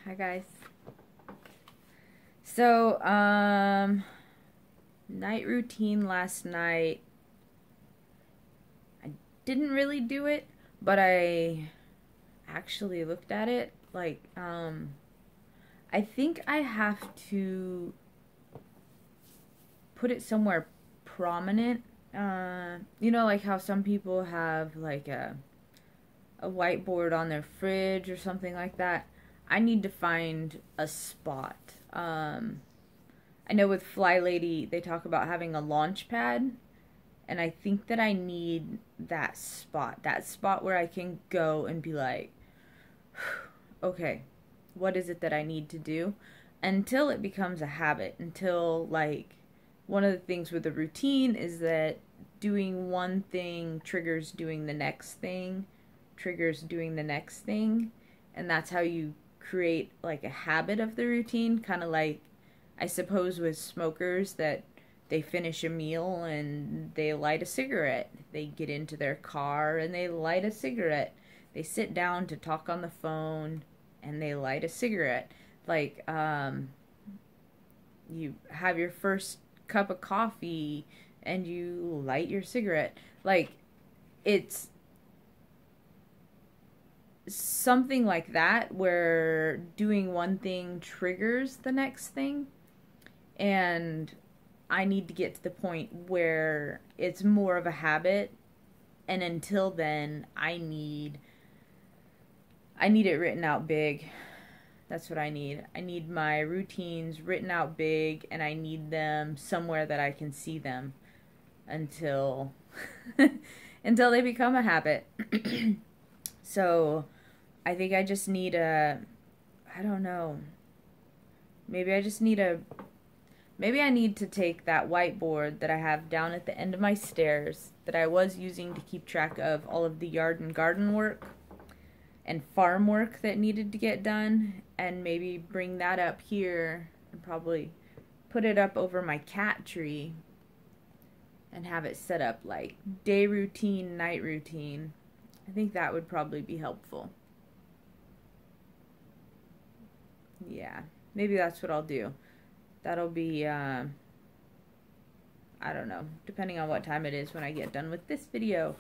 Hi guys. So, night routine last night. I didn't really do it, but I actually looked at it. I think I have to put it somewhere prominent. Like how some people have like a whiteboard on their fridge or something like that. I need to find a spot. I know with Fly Lady, they talk about having a launch pad, and I think that I need that spot where I can go and be like, okay, what is it that I need to do? Until it becomes a habit, until like one of the things with the routine is that doing one thing triggers doing the next thing, triggers doing the next thing, and that's how you create like a habit of the routine, kind of like I suppose with smokers that they finish a meal and they light a cigarette. They get into their car and they light a cigarette. They sit down to talk on the phone and they light a cigarette. You have your first cup of coffee and you light your cigarette. It's something like that where doing one thing triggers the next thing. And I need to get to the point where it's more of a habit, and until then I need it written out big. That's what I need. I need my routines written out big, and I need them somewhere that I can see them until until they become a habit. So I think I just need I don't know. Maybe I just need Maybe I need to take that whiteboard that I have down at the end of my stairs that I was using to keep track of all of the yard and garden work and farm work that needed to get done, and maybe bring that up here and probably put it up over my cat tree and have it set up like day routine, night routine. I think that would probably be helpful. Yeah, maybe that's what I'll do. That'll be, I don't know, depending on what time it is when I get done with this video.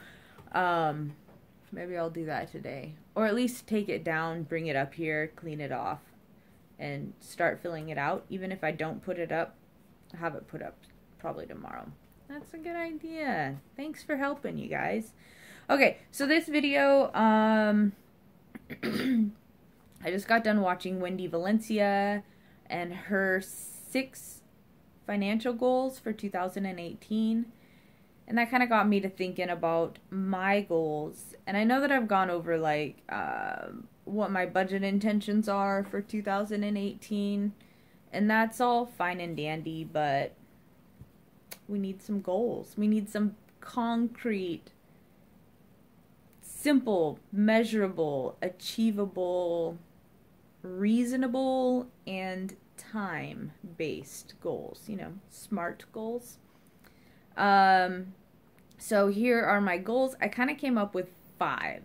Maybe I'll do that today. Or at least take it down, bring it up here, clean it off, and start filling it out. Even if I don't put it up, I'll have it put up probably tomorrow. That's a good idea. Thanks for helping, you guys. Okay, so this video, I just got done watching Wendy Valencia and her 6 financial goals for 2018. And that kind of got me to thinking about my goals. And I know that I've gone over like what my budget intentions are for 2018. And that's all fine and dandy, but we need some goals. We need some concrete, simple, measurable, achievable, reasonable, and time-based goals, SMART goals. So here are my goals. I kind of came up with 5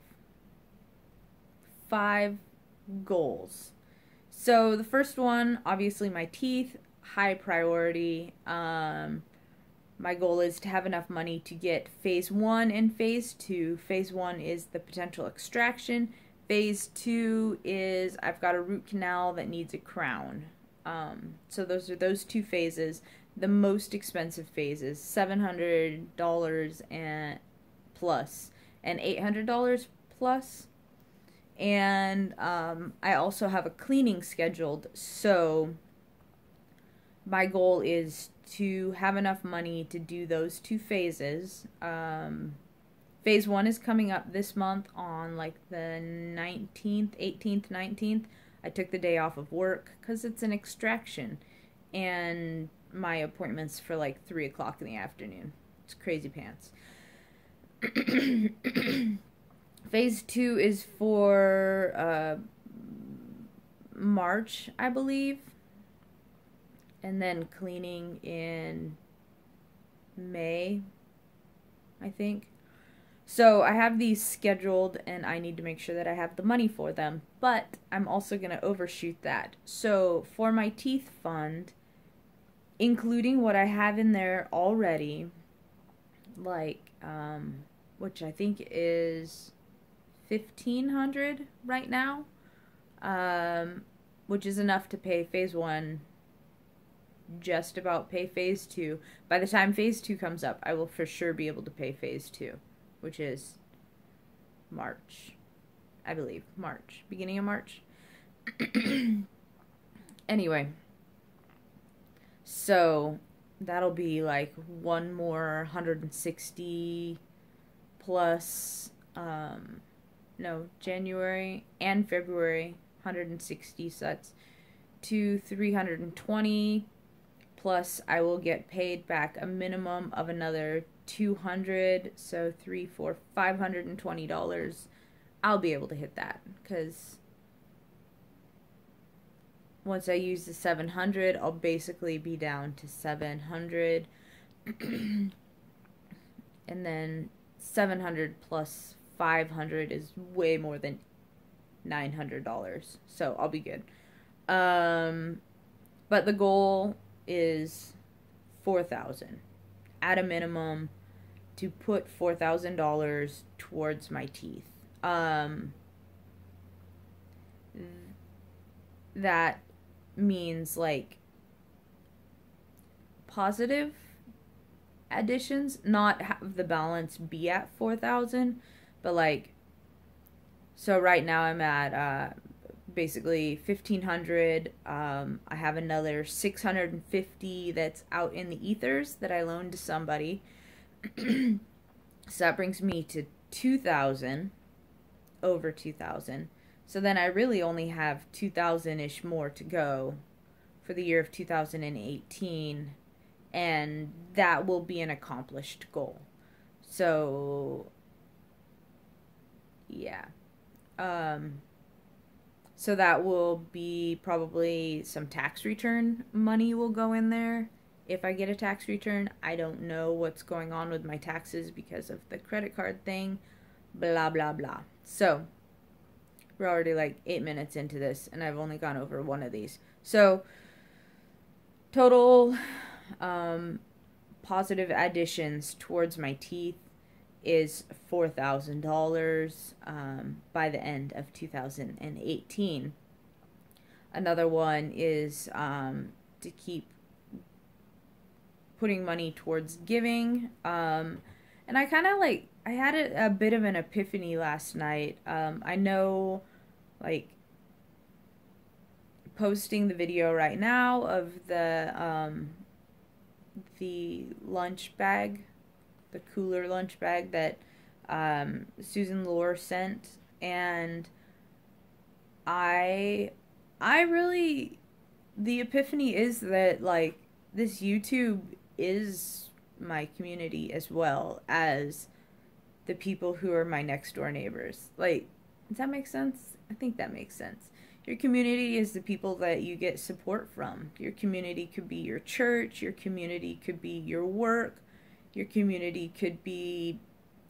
goals. So the first one, obviously my teeth, high priority. My goal is to have enough money to get phase 1 and phase 2. Phase 1 is the potential extraction. Phase 2 is I've got a root canal that needs a crown. So those are those 2 phases. The most expensive phases, $700 and plus, and $800 plus. And I also have a cleaning scheduled. So my goal is to have enough money to do those 2 phases. Phase 1 is coming up this month on like the 19th, 18th, 19th. I took the day off of work because it's an extraction. And my appointment's for like 3 o'clock in the afternoon. It's crazy pants. Phase 2 is for March, I believe. And then cleaning in May, I think. So I have these scheduled and I need to make sure that I have the money for them, but I'm also going to overshoot that. So for my teeth fund, including what I have in there already, like which I think is 1,500 right now, which is enough to pay phase 1, just about pay phase 2. By the time phase 2 comes up, I will for sure be able to pay phase 2, which is March, I believe. March, beginning of March. Anyway, so that'll be like one more 160 plus, no, January and February, 160, so that's 320, plus I will get paid back a minimum of another 200, so $520. I'll be able to hit that, because once I use the 700, I'll basically be down to 700, and then 700 plus 500 is way more than $900, so I'll be good. But the goal is 4,000 at a minimum, to put $4,000 towards my teeth. That means like positive additions, not have the balance be at 4,000, but like, so right now I'm at basically 1,500. I have another 650 that's out in the ethers that I loaned to somebody. So that brings me to 2,000, over 2,000. So then I really only have 2,000-ish more to go for the year of 2018, and that will be an accomplished goal. So yeah. So that will be probably some tax return money will go in there if I get a tax return. I don't know what's going on with my taxes because of the credit card thing, blah blah blah. So we're already like 8 minutes into this and I've only gone over one of these. So total positive additions towards my teeth is $4,000 by the end of 2018. Another one is to keep putting money towards giving. And I kind of like, I had a bit of an epiphany last night. I know, like, posting the video right now of the lunch bag, the cooler lunch bag that Susan Lore sent, and I really, the epiphany is that, like, this YouTube is my community as well as the people who are my next door neighbors. Like, does that make sense? I think that makes sense. Your community is the people that you get support from. Your community could be your church, your community could be your work, your community could be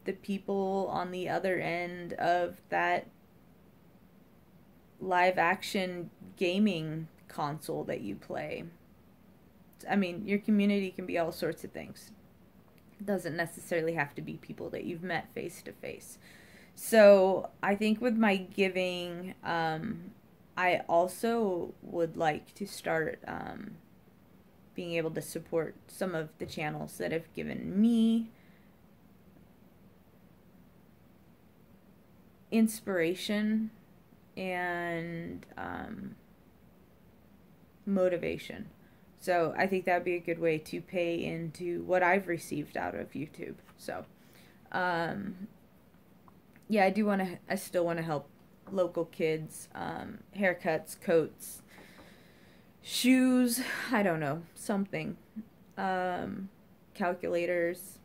the people on the other end of that live action gaming console that you play. I mean, your community can be all sorts of things. It doesn't necessarily have to be people that you've met face to face. So I think with my giving, I also would like to start being able to support some of the channels that have given me inspiration and motivation. So I think that would be a good way to pay into what I've received out of YouTube. So, yeah, I still want to help local kids, haircuts, coats, shoes, I don't know, something, calculators,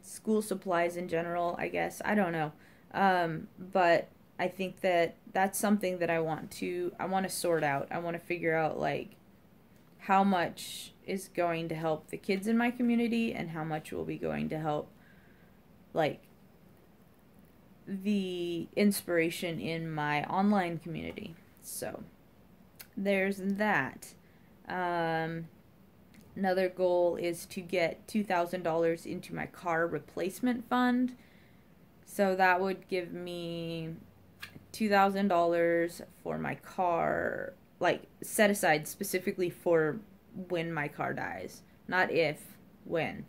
school supplies in general, I guess, I don't know, but I think that that's something that I want to sort out. I want to figure out, like, how much is going to help the kids in my community and how much will be going to help like the inspiration in my online community. So there's that. Another goal is to get $2,000 into my car replacement fund. So that would give me $2,000 for my car, like set aside specifically for when my car dies, not if, when.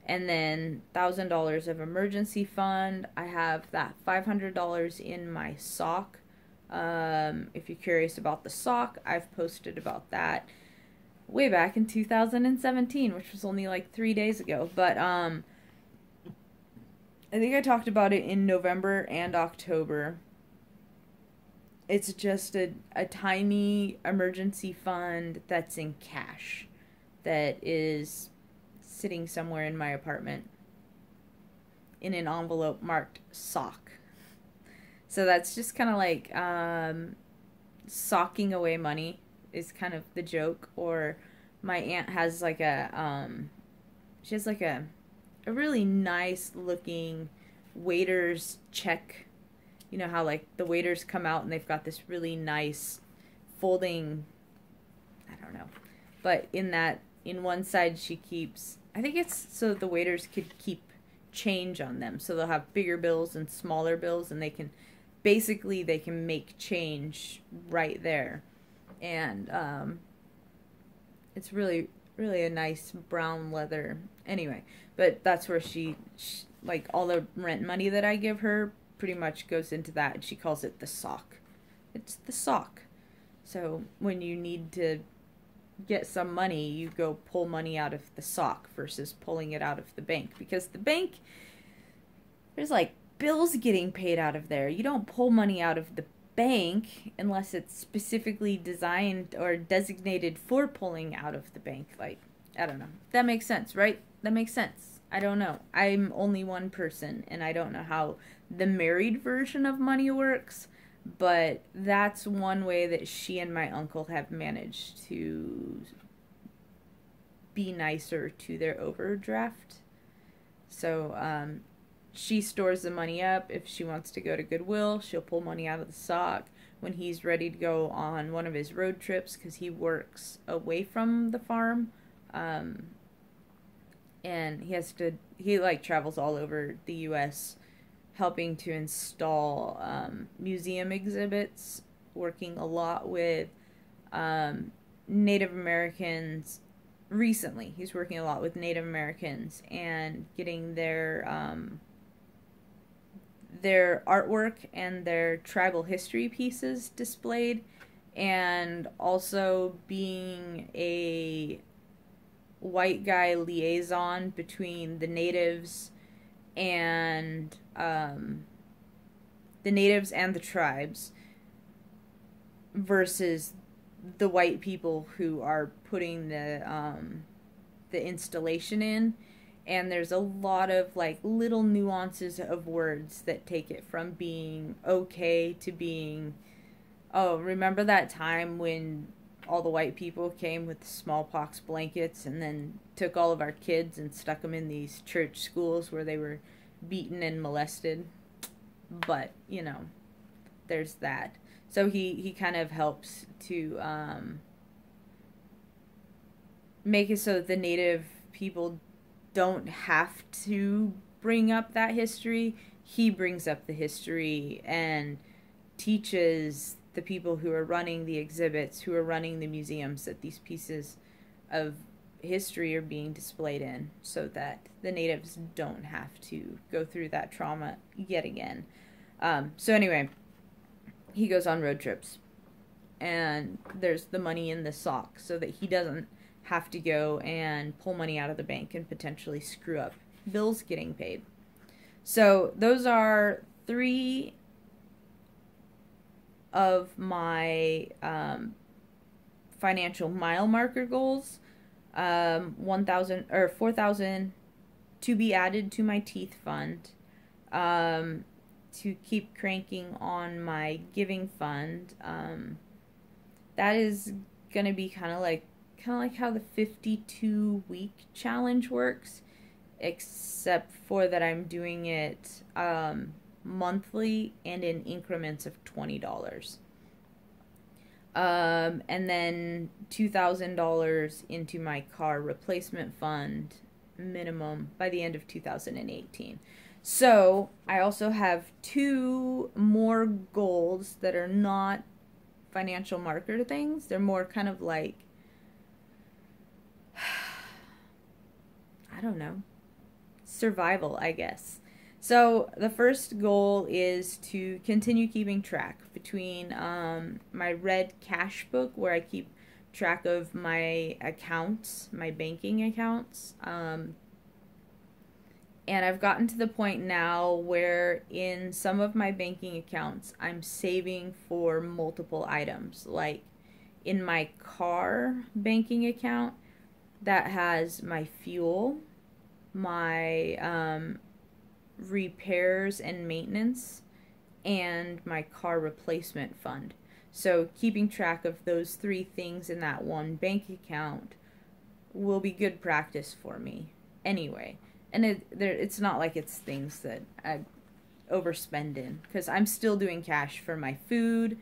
And then $1,000 of emergency fund. I have that $500 in my sock. If you're curious about the sock, I've posted about that way back in 2017, which was only like 3 days ago. But I think I talked about it in November and October. It's just a tiny emergency fund that's in cash that is sitting somewhere in my apartment in an envelope marked sock. So that's just kind of like socking away money is kind of the joke. Or my aunt has like she has like a really nice looking waiter's check. You know how like the waiters come out and they've got this really nice folding, I don't know, but in one side she keeps, I think it's so the waiters could keep change on them. So they'll have bigger bills and smaller bills, and they can make change right there. And it's really, really a nice brown leather. Anyway, but that's where she like all the rent money that I give her pretty much goes into that, and she calls it the sock. It's the sock. So when you need to get some money, you go pull money out of the sock versus pulling it out of the bank, because the bank, there's like bills getting paid out of there. You don't pull money out of the bank unless it's specifically designed or designated for pulling out of the bank. Like, I don't know. That makes sense, right? That makes sense. I don't know. I'm only one person, and I don't know how the married version of money works, but that's one way that she and my uncle have managed to be nicer to their overdraft. So she stores the money up. If she wants to go to Goodwill, she'll pull money out of the sock. When he's ready to go on one of his road trips, because he works away from the farm, and he like travels all over the U.S. helping to install museum exhibits, working a lot with Native Americans. Recently, he's working a lot with Native Americans and getting their artwork and their tribal history pieces displayed, and also being a white guy liaison between the natives and the tribes versus the white people who are putting the installation in. And there's a lot of like little nuances of words that take it from being okay to being, oh, remember that time when all the white people came with smallpox blankets and then took all of our kids and stuck them in these church schools where they were beaten and molested? But, you know, there's that. So he kind of helps to make it so that the Native people don't have to bring up that history. He brings up the history and teaches the people who are running the exhibits, who are running the museums, that these pieces of history are being displayed in, so that the natives don't have to go through that trauma yet again. So anyway, he goes on road trips, and there's the money in the sock so that he doesn't have to go and pull money out of the bank and potentially screw up bills getting paid. So those are 3 of my financial mile marker goals. 1,000 or 4,000 to be added to my teeth fund. To keep cranking on my giving fund. That is gonna be kind of like how the 52-week challenge works. except for that I'm doing it monthly and in increments of $20. And then $2,000 into my car replacement fund minimum by the end of 2018. So I also have 2 more goals that are not financial marketer things. They're more kind of like, I don't know, survival, I guess. So the first goal is to continue keeping track between my red cash book, where I keep track of my accounts, my banking accounts. And I've gotten to the point now where in some of my banking accounts, I'm saving for multiple items. Like in my car banking account, that has my fuel, my repairs and maintenance, and my car replacement fund. So keeping track of those 3 things in that one bank account will be good practice for me anyway. And it's not like it's things that I overspend in, because I'm still doing cash for my food.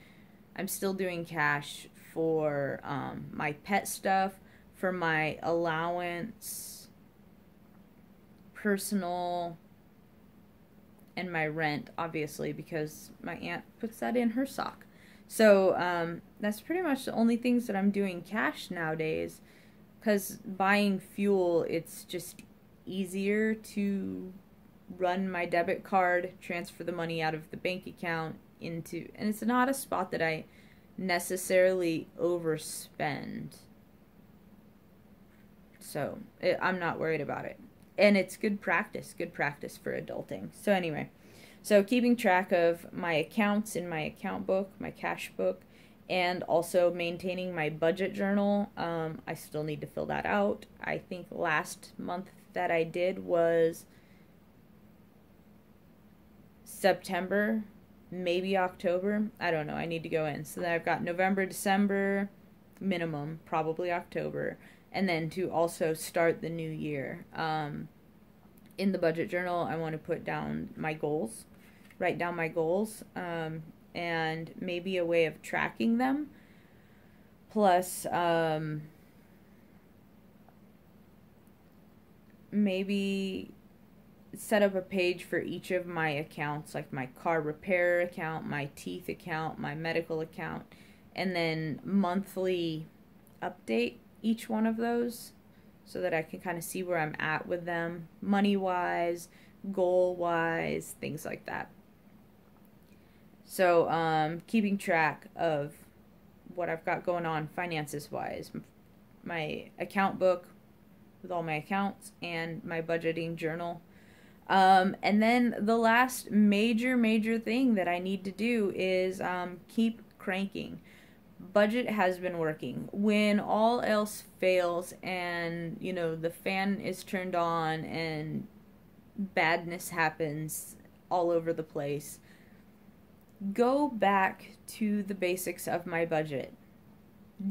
I'm still doing cash for my pet stuff, for my allowance, personal, and my rent, obviously, because my aunt puts that in her sock. So that's pretty much the only things that I'm doing cash nowadays, because buying fuel, it's just easier to run my debit card, transfer the money out of the bank account into, and it's not a spot that I necessarily overspend. So I'm not worried about it. And it's good practice for adulting. So anyway, so keeping track of my accounts in my account book, my cash book, and also maintaining my budget journal. I still need to fill that out. I think last month that I did was September, maybe October. I don't know. I need to go in. So then I've got November, December, minimum, probably October. And then to also start the new year. In the budget journal, I want to put down my goals, write down my goals, and maybe a way of tracking them. Plus, maybe set up a page for each of my accounts, like my car repair account, my teeth account, my medical account, and then monthly update each one of those so that I can kind of see where I'm at with them, money-wise, goal-wise, things like that. So keeping track of what I've got going on finances-wise, my account book with all my accounts, and my budgeting journal. And then the last major thing that I need to do is keep cranking. Budget has been working. When all else fails and, you know, the fan is turned on and badness happens all over the place, go back to the basics of my budget.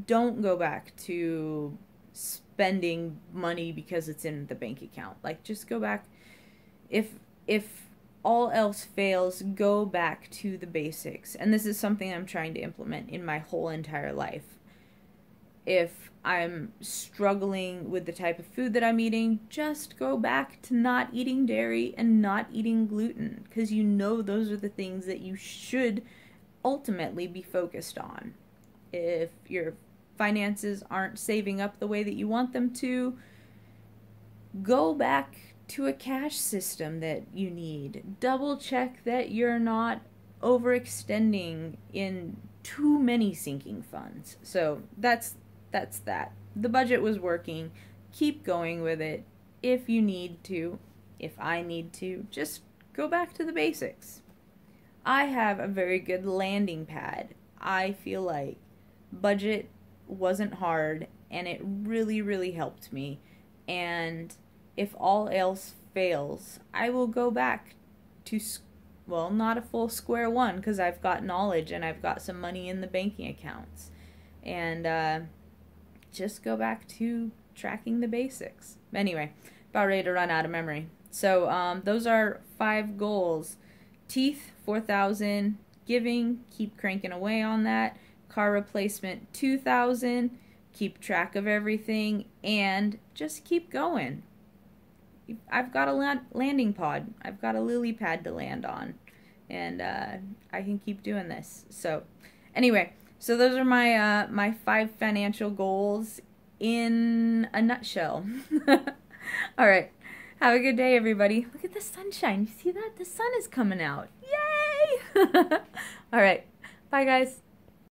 Don't go back to spending money because it's in the bank account. Like, just go back. If all else fails, go back to the basics. And this is something I'm trying to implement in my whole entire life. If I'm struggling with the type of food that I'm eating, just go back to not eating dairy and not eating gluten, because you know those are the things that you should ultimately be focused on. If your finances aren't saving up the way that you want them to, go back to a cash system that you need. Double check that you're not overextending in too many sinking funds. So that's that. The budget was working. Keep going with it. If you need to, if I need to, just go back to the basics. I have a very good landing pad. I feel like budget wasn't hard, and it really helped me. And if all else fails, I will go back to, well, not a full square one, because I've got knowledge and I've got some money in the banking accounts. And just go back to tracking the basics. Anyway, about ready to run out of memory. So those are 5 goals. Teeth, 4,000. Giving, keep cranking away on that. Car replacement, 2,000. Keep track of everything and just keep going. I've got a landing pod. I've got a lily pad to land on. And I can keep doing this. So anyway, so those are my my 5 financial goals in a nutshell. All right. Have a good day, everybody. Look at the sunshine. You see that? The sun is coming out. Yay! All right. Bye, guys.